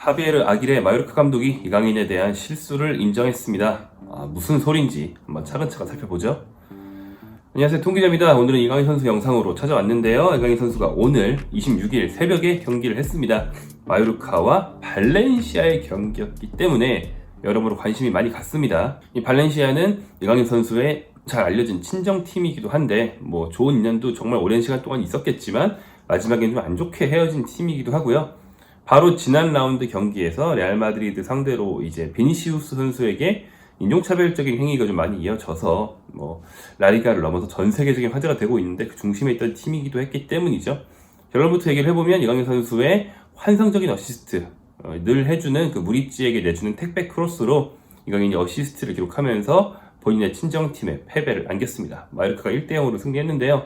하비에르 아길레 마요르카 감독이 이강인에 대한 실수를 인정했습니다. 무슨 소린지 한번 차근차근 살펴보죠. 안녕하세요, 통기자입니다. 오늘은 이강인 선수 영상으로 찾아왔는데요. 이강인 선수가 오늘 26일 새벽에 경기를 했습니다. 마요르카와 발렌시아의 경기였기 때문에 여러모로 관심이 많이 갔습니다. 이 발렌시아는 이강인 선수의 잘 알려진 친정팀이기도 한데 좋은 인연도 정말 오랜 시간 동안 있었겠지만 마지막엔 좀 안 좋게 헤어진 팀이기도 하고요. 바로 지난 라운드 경기에서 레알 마드리드 상대로 이제 비니시우스 선수에게 인종차별적인 행위가 좀 많이 이어져서 라리가를 넘어서 전 세계적인 화제가 되고 있는데 그 중심에 있던 팀이기도 했기 때문이죠. 결론부터 얘기를 해보면 이강인 선수의 환상적인 어시스트, 늘 해주는 그 무리찌에게 내주는 택배 크로스로 이강인이 어시스트를 기록하면서 본인의 친정팀에 패배를 안겼습니다. 마요르카가 1대0으로 승리했는데요.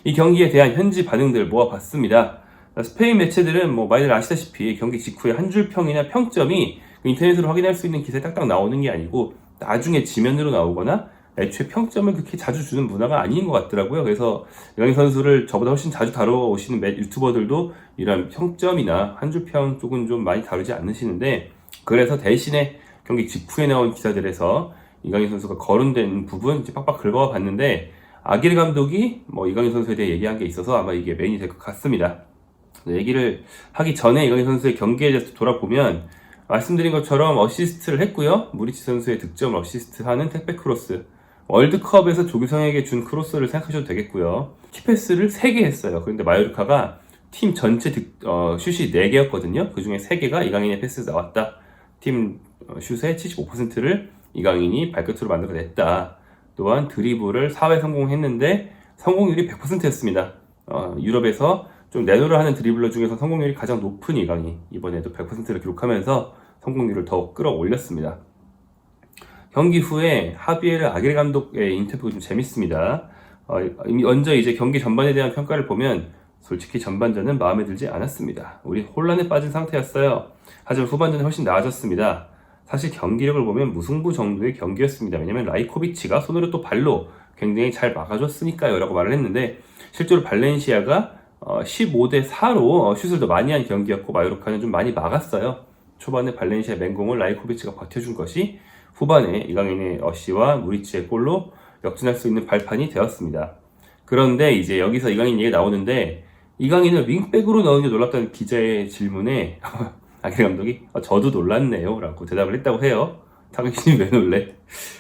이 경기에 대한 현지 반응들을 모아봤습니다. 스페인 매체들은 많이들 아시다시피 경기 직후에 한 줄 평이나 평점이 인터넷으로 확인할 수 있는 기사에 딱딱 나오는 게 아니고 나중에 지면으로 나오거나 애초에 평점을 그렇게 자주 주는 문화가 아닌 것 같더라고요. 그래서 이강인 선수를 저보다 훨씬 자주 다뤄오시는 유튜버들도 이런 평점이나 한 줄 평 쪽은 좀 많이 다루지 않으시는데, 그래서 대신에 경기 직후에 나온 기사들에서 이강인 선수가 거론된 부분 이제 빡빡 긁어와 봤는데, 아길레 감독이 이강인 선수에 대해 얘기한 게 있어서 아마 이게 메인이 될 것 같습니다. 얘기를 하기 전에 이강인 선수의 경기에 대해서 돌아보면 말씀드린 것처럼 어시스트를 했고요. 무리치 선수의 득점을 어시스트하는 택배 크로스, 월드컵에서 조규성에게 준 크로스를 생각하셔도 되겠고요. 키패스를 3개 했어요. 그런데 마요르카가 팀 전체 슛이 4개였거든요. 그 중에 3개가 이강인의 패스에서 나왔다. 팀 슛의 75%를 이강인이 발끝으로 만들어냈다. 또한 드리블을 4회 성공했는데 성공률이 100%였습니다. 유럽에서 좀 내노를 하는 드리블러 중에서 성공률이 가장 높은 이강인, 이번에도 100%를 기록하면서 성공률을 더욱 끌어올렸습니다. 경기 후에 하비에르 아길레 감독의 인터뷰가 좀 재밌습니다. 먼저 이제 경기 전반에 대한 평가를 보면 솔직히 전반전은 마음에 들지 않았습니다. 우리 혼란에 빠진 상태였어요. 하지만 후반전은 훨씬 나아졌습니다. 사실 경기력을 보면 무승부 정도의 경기였습니다. 왜냐면 라이코비치가 손으로 또 발로 굉장히 잘 막아줬으니까요 라고 말을 했는데, 실제로 발렌시아가 15대4로 슛을 더 많이 한 경기였고 마요르카는 좀 많이 막았어요. 초반에 발렌시아 맹공을 라이코비치가 버텨준 것이 후반에 이강인의 어시와 무리치의 골로 역전할 수 있는 발판이 되었습니다. 그런데 이제 여기서 이강인 얘기가 나오는데, 이강인을 윙백으로 넣으니 놀랍다는 기자의 질문에 아길레 감독이 저도 놀랐네요 라고 대답을 했다고 해요. 당신이 왜 놀래?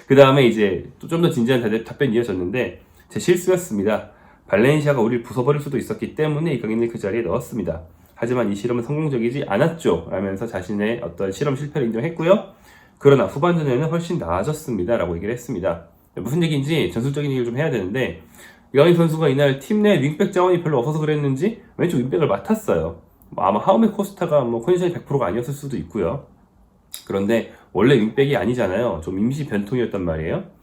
그 다음에 이제 또 좀 더 진지한 답변이 이어졌는데, 제 실수였습니다. 발렌시아가 우리를 부숴버릴 수도 있었기 때문에 이강인을 그 자리에 넣었습니다. 하지만 이 실험은 성공적이지 않았죠 라면서 자신의 어떤 실험 실패를 인정했고요. 그러나 후반전에는 훨씬 나아졌습니다 라고 얘기를 했습니다. 무슨 얘기인지 전술적인 얘기를 좀 해야 되는데, 이강인 선수가 이날 팀 내 윙백 자원이 별로 없어서 그랬는지 왼쪽 윙백을 맡았어요. 아마 하우메 코스타가 컨디션이 100%가 아니었을 수도 있고요. 그런데 원래 윙백이 아니잖아요. 좀 임시 변통이었단 말이에요.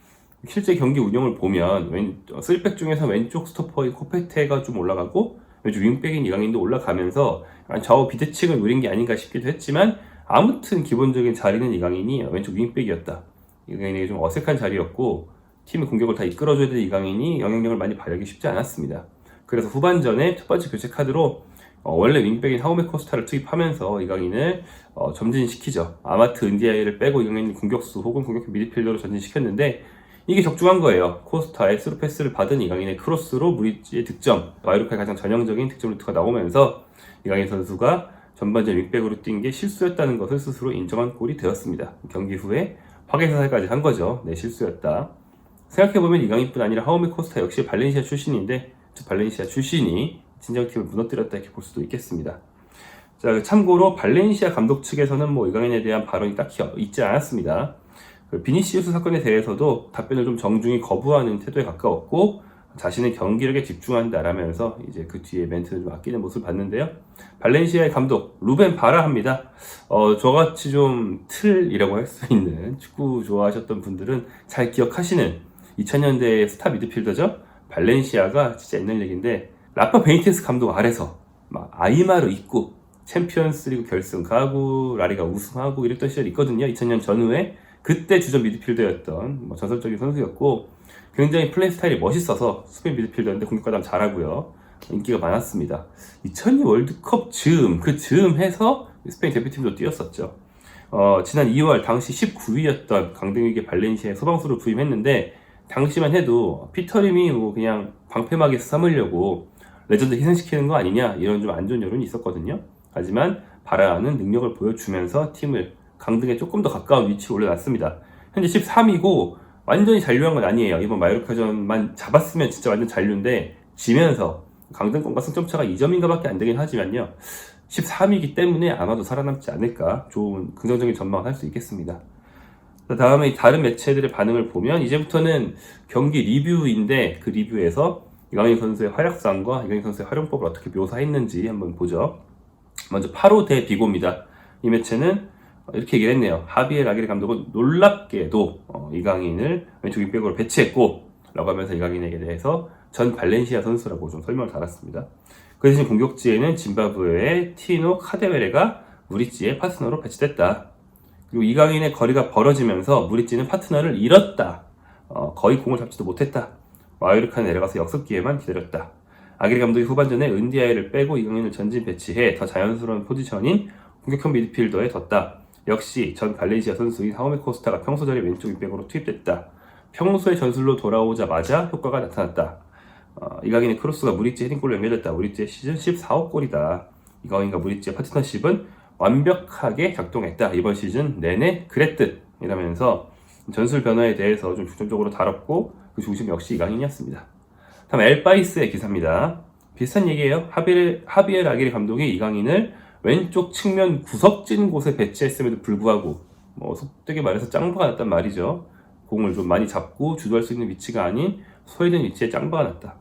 실제 경기 운영을 보면 쓸백 중에서 왼쪽 스토퍼인 코페테가 좀 올라가고 왼쪽 윙백인 이강인도 올라가면서 좌우 비대칭을 노린 게 아닌가 싶기도 했지만, 아무튼 기본적인 자리는 이강인이 왼쪽 윙백이었다. 이강인에게 좀 어색한 자리였고 팀의 공격을 다 이끌어줘야 될 이강인이 영향력을 많이 발휘하기 쉽지 않았습니다. 그래서 후반전에 첫 번째 교체 카드로 원래 윙백인 하우메 코스타를 투입하면서 이강인을 점진시키죠. 아마트 은디아이를 빼고 이강인이 공격수 혹은 공격 미드필더로 전진시켰는데 이게 적중한 거예요. 코스타의 스루 패스를 받은 이강인의 크로스로 무리치의 득점, 마요르카의 가장 전형적인 득점 루트가 나오면서 이강인 선수가 전반전 윙백으로 뛴 게 실수였다는 것을 스스로 인정한 골이 되었습니다. 경기 후에 화개사살까지 한 거죠. 네, 실수였다. 생각해보면 이강인뿐 아니라 하우메 코스타 역시 발렌시아 출신인데, 발렌시아 출신이 친정팀을 무너뜨렸다 이렇게 볼 수도 있겠습니다. 자, 참고로 발렌시아 감독 측에서는 이강인에 대한 발언이 딱히 있지 않았습니다. 비니시우스 사건에 대해서도 답변을 좀 정중히 거부하는 태도에 가까웠고 자신의 경기력에 집중한다라면서 이제 그 뒤에 멘트를 좀 아끼는 모습을 봤는데요. 발렌시아의 감독 루벤 바라합니다. 저같이 좀 틀이라고 할 수 있는 축구 좋아하셨던 분들은 잘 기억하시는 2000년대의 스타 미드필더죠. 발렌시아가 진짜 옛날 얘기인데 라파 베니테스 감독 아래서 아이마르 있고 챔피언스리그 결승 가고 라리가 우승하고 이랬던 시절이 있거든요. 2000년 전후에 그때 주전 미드필더였던 전설적인 선수였고 굉장히 플레이 스타일이 멋있어서 스페인 미드필더인데 공격 가담 잘하고요. 인기가 많았습니다. 2002 월드컵 즈음 해서 스페인 대표팀도 뛰었었죠. 지난 2월 당시 19위였던 강등위기 발렌시아에 소방수로 부임했는데 당시만 해도 피터림이 뭐 그냥 방패막에서 삼으려고 레전드 희생시키는 거 아니냐 이런 좀 안 좋은 여론이 있었거든요. 하지만 바라는 능력을 보여주면서 팀을 강등에 조금 더 가까운 위치에 올려놨습니다. 현재 13위고 완전히 잔류한 건 아니에요. 이번 마요르카전만 잡았으면 진짜 완전 잔류인데 지면서 강등권과 승점차가 2점인가 밖에 안 되긴 하지만요. 13위이기 때문에 아마도 살아남지 않을까 좋은 긍정적인 전망을 할 수 있겠습니다. 다음에 다른 매체들의 반응을 보면 이제부터는 경기 리뷰인데 그 리뷰에서 이강인 선수의 활약상과 이강인 선수의 활용법을 어떻게 묘사했는지 한번 보죠. 먼저 8호 대 비고입니다. 이 매체는 이렇게 얘기를 했네요. 하비엘 아기레 감독은 놀랍게도 이강인을 왼쪽 윙백으로 배치했고 라고 하면서 이강인에게 대해서 전 발렌시아 선수라고 좀 설명을 달았습니다. 그 대신 공격지에는 짐바브웨의 티노 카데베레가 무리찌의 파트너로 배치됐다. 그리고 이강인의 거리가 벌어지면서 무리찌는 파트너를 잃었다. 거의 공을 잡지도 못했다. 마요르카에 내려가서 역습 기회만 기다렸다. 아기레 감독이 후반전에 은디아이를 빼고 이강인을 전진 배치해 더 자연스러운 포지션인 공격형 미드필더에 뒀다. 역시 전 발렌시아 선수인 하우메 코스타가 평소 자리 왼쪽 윙백으로 투입됐다. 평소의 전술로 돌아오자마자 효과가 나타났다. 이강인의 크로스가 무리찌 헤딩골로 연결됐다. 무리찌의 시즌 14호 골이다. 이강인과 무리찌의 파트너십은 완벽하게 작동했다. 이번 시즌 내내 그랬듯 이라면서 전술 변화에 대해서 좀 중점적으로 다뤘고 그 중심 역시 이강인이었습니다. 다음 엘바이스의 기사입니다. 비슷한 얘기예요. 하비엘 아기레 감독이 이강인을 왼쪽 측면 구석진 곳에 배치했음에도 불구하고 속되게 말해서 짱바가 났단 말이죠. 공을 좀 많이 잡고 주도할 수 있는 위치가 아닌 소외된 위치에 짱바가 났다.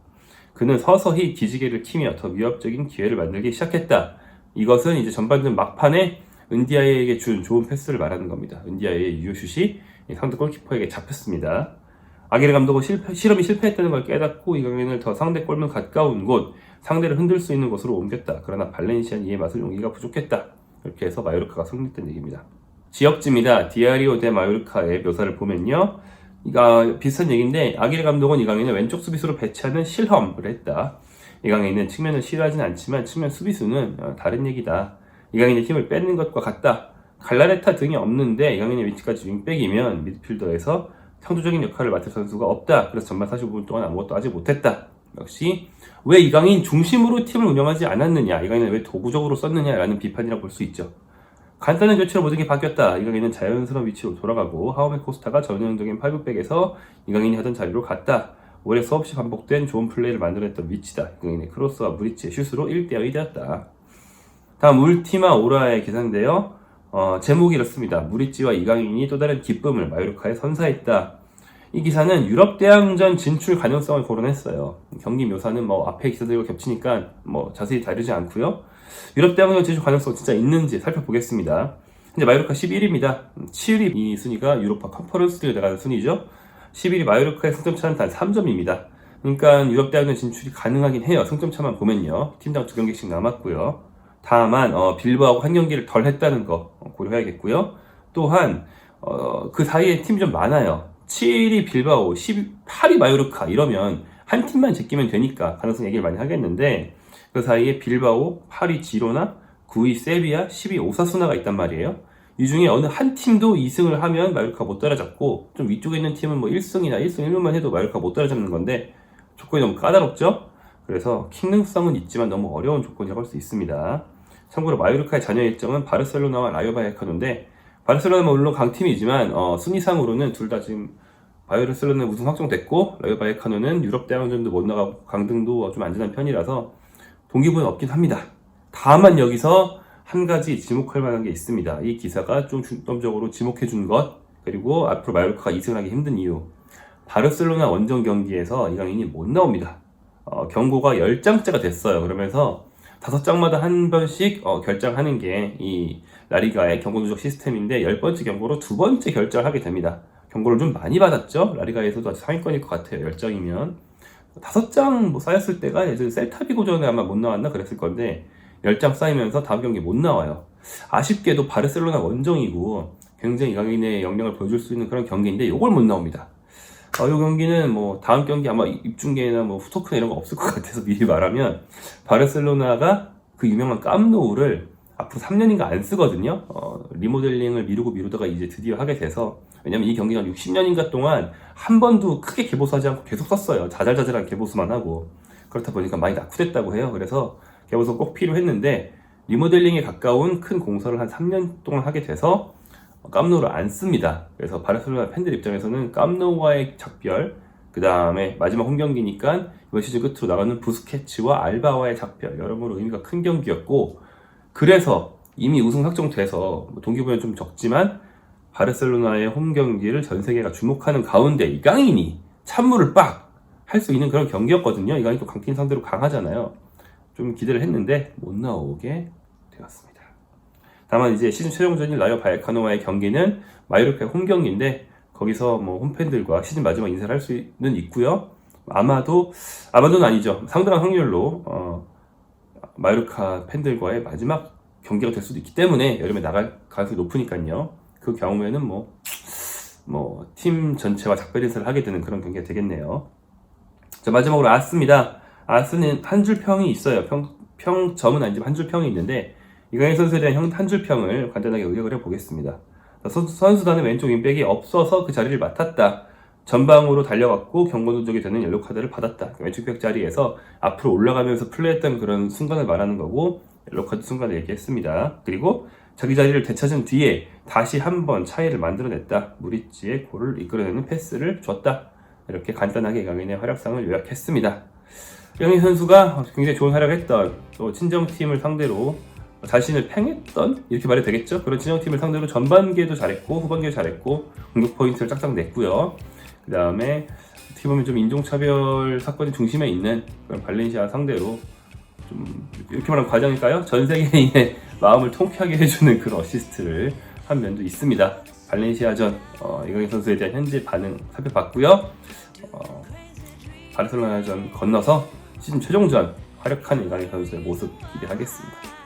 그는 서서히 기지개를 키며 더 위협적인 기회를 만들기 시작했다. 이것은 이제 전반전 막판에 은디아이에게 준 좋은 패스를 말하는 겁니다. 은디아이의 유효슛이 상대 골키퍼에게 잡혔습니다. 아기레 감독은 실험이 실패했다는 걸 깨닫고 이강인을 더 상대 골문 가까운 곳, 상대를 흔들 수 있는 곳으로 옮겼다. 그러나 발렌시아는 이에 맞설 용기가 부족했다. 이렇게 해서 마요르카가 승리했다는 얘기입니다. 지역지입니다. 디아리오 데 마요르카의 묘사를 보면요. 이거 비슷한 얘기인데 아기레 감독은 이강인을 왼쪽 수비수로 배치하는 실험을 했다. 이강인은 측면을 싫어하진 않지만 측면 수비수는 다른 얘기다. 이강인의 힘을 뺏는 것과 같다. 갈라레타 등이 없는데 이강인의 위치까지 윙백이면 미드필더에서 창조적인 역할을 맡을 선수가 없다. 그래서 전반 45분 동안 아무것도 하지 못했다. 역시 왜 이강인 중심으로 팀을 운영하지 않았느냐, 이강인을 왜 도구적으로 썼느냐라는 비판이라고 볼 수 있죠. 간단한 조치로 모든 게 바뀌었다. 이강인은 자연스러운 위치로 돌아가고 하우메 코스타가 전형적인 5백에서 이강인이 하던 자리로 갔다. 올해 수없이 반복된 좋은 플레이를 만들어냈던 위치다. 이강인의 크로스와 무리치의 슛으로 1대0이 되었다. 다음 울티마 오라의 기사인데요. 제목이 이렇습니다. 무리찌와 이강인이 또 다른 기쁨을 마요르카에 선사했다. 이 기사는 유럽 대항전 진출 가능성을 거론했어요. 경기 묘사는 앞에 기사들과 겹치니까 자세히 다루지 않고요. 유럽 대항전 진출 가능성 진짜 있는지 살펴보겠습니다. 이제 마요르카 11위입니다. 7위 이 순위가 유로파 컨퍼런스리그 나가는 순위죠. 11위 마요르카의 승점차는 단 3점입니다. 그러니까 유럽 대항전 진출이 가능하긴 해요. 승점차만 보면요. 팀당 2경기씩 남았고요. 다만 빌바오하고 한 경기를 덜 했다는 거 고려해야겠고요. 또한 그 사이에 팀이 좀 많아요. 7위 빌바오, 18위 마요르카 이러면 한 팀만 제끼면 되니까 가능성 얘기를 많이 하겠는데 그 사이에 빌바오, 8위 지로나, 9위 세비야, 10위 오사수나가 있단 말이에요. 이 중에 어느 한 팀도 2승을 하면 마요르카 못 따라잡고 좀 위쪽에 있는 팀은 1승이나 1승 1무만 해도 마요르카 못 따라잡는 건데 조건이 너무 까다롭죠? 그래서 기능성은 있지만 너무 어려운 조건이라고 할 수 있습니다. 참고로 마요르카의 잔여 일정은 바르셀로나와 라요 바이에카노인데 바르셀로나는 물론 강팀이지만 순위상으로는 둘 다 지금 바르셀로나 우승 확정됐고 라요 바이에카노는 유럽 대항전도 못 나가고 강등도 좀 안전한 편이라서 동기부여는 없긴 합니다. 다만 여기서 한 가지 지목할 만한 게 있습니다. 이 기사가 좀 중점적으로 지목해 준 것, 그리고 앞으로 마요르카가 2승을 하기 힘든 이유. 바르셀로나 원정 경기에서 이강인이 못 나옵니다. 경고가 10장째가 됐어요. 그러면서 5장마다 한 번씩 결장하는 게 이 라리가의 경고 누적 시스템인데 10번째 경고로 2번째 결정을 하게 됩니다. 경고를 좀 많이 받았죠. 라리가에서도 아주 상위권일 것 같아요. 10장이면 5장 쌓였을 때가 예전에 셀타비고전에 아마 못 나왔나 그랬을 건데 10장 쌓이면서 다음 경기 못 나와요. 아쉽게도 바르셀로나 원정이고 굉장히 이강인의 역량을 보여줄 수 있는 그런 경기인데 이걸 못 나옵니다. 이 경기는 다음 경기 아마 입중계나 후토크나 이런 거 없을 것 같아서 미리 말하면 바르셀로나가 그 유명한 깜노우를 앞으로 3년인가 안 쓰거든요. 리모델링을 미루다가 이제 드디어 하게 돼서, 왜냐면 이 경기가 60년인가 동안 한 번도 크게 개보수하지 않고 계속 썼어요. 자잘자잘한 개보수만 하고. 그렇다 보니까 많이 낙후됐다고 해요. 그래서 개보수 꼭 필요했는데 리모델링에 가까운 큰 공사를 한 3년 동안 하게 돼서 깜노를 안 씁니다. 그래서 바르셀로나 팬들 입장에서는 깜노와의 작별, 그 다음에 마지막 홈 경기니까 이번 시즌 끝으로 나가는 부스케츠와 알바와의 작별, 여러모로 의미가 큰 경기였고, 그래서 이미 우승 확정돼서 동기부여는 좀 적지만 바르셀로나의 홈 경기를 전 세계가 주목하는 가운데 이강인이 찬물을 빡 할 수 있는 그런 경기였거든요. 이강인이 또 강팀 상대로 강하잖아요. 좀 기대를 했는데 못 나오게 되었습니다. 다만 이제 시즌 최종전인 라이오 바이에카노와의 경기는 마요르카의 홈 경기인데 거기서 뭐 홈팬들과 시즌 마지막 인사를 할 수는 있고요. 아마도는 아니죠. 상당한 확률로 마요르카 팬들과의 마지막 경기가 될 수도 있기 때문에 여름에 나갈 가능성이 높으니까요. 그 경우에는 팀 전체와 작별 인사를 하게 되는 그런 경기가 되겠네요. 자, 마지막으로 아스입니다. 아스는 한 줄 평이 있어요. 평점은 아니지만 한 줄 평이 있는데 이강인 선수에 대한 한 줄 평을 간단하게 요약을 해보겠습니다. 선수단의 왼쪽 윙백이 없어서 그 자리를 맡았다. 전방으로 달려갔고 경고 누적이 되는 옐로 카드를 받았다. 왼쪽 백 자리에서 앞으로 올라가면서 플레이했던 그런 순간을 말하는 거고 옐로 카드 순간을 얘기했습니다. 그리고 자기 자리를 되찾은 뒤에 다시 한번 차이를 만들어냈다. 무리치의 골을 이끌어내는 패스를 줬다. 이렇게 간단하게 이강인의 활약상을 요약했습니다. 이강인 선수가 굉장히 좋은 활약을 했던, 또 친정팀을 상대로 자신을 팽했던, 이렇게 말해도 되겠죠? 그런 친정팀을 상대로 전반기에도 잘했고 후반기에도 잘했고 공격 포인트를 짝짝 냈고요. 그 다음에 어떻게 보면 좀 인종차별 사건의 중심에 있는 그런 발렌시아 상대로 좀 이렇게 말하면 과장일까요? 전 세계인의 마음을 통쾌하게 해주는 그런 어시스트를 한 면도 있습니다. 발렌시아전 이강인 선수에 대한 현재 반응 살펴봤고요. 바르셀로나전 건너서 시즌 최종전 활약하는 이강인 선수의 모습 기대하겠습니다.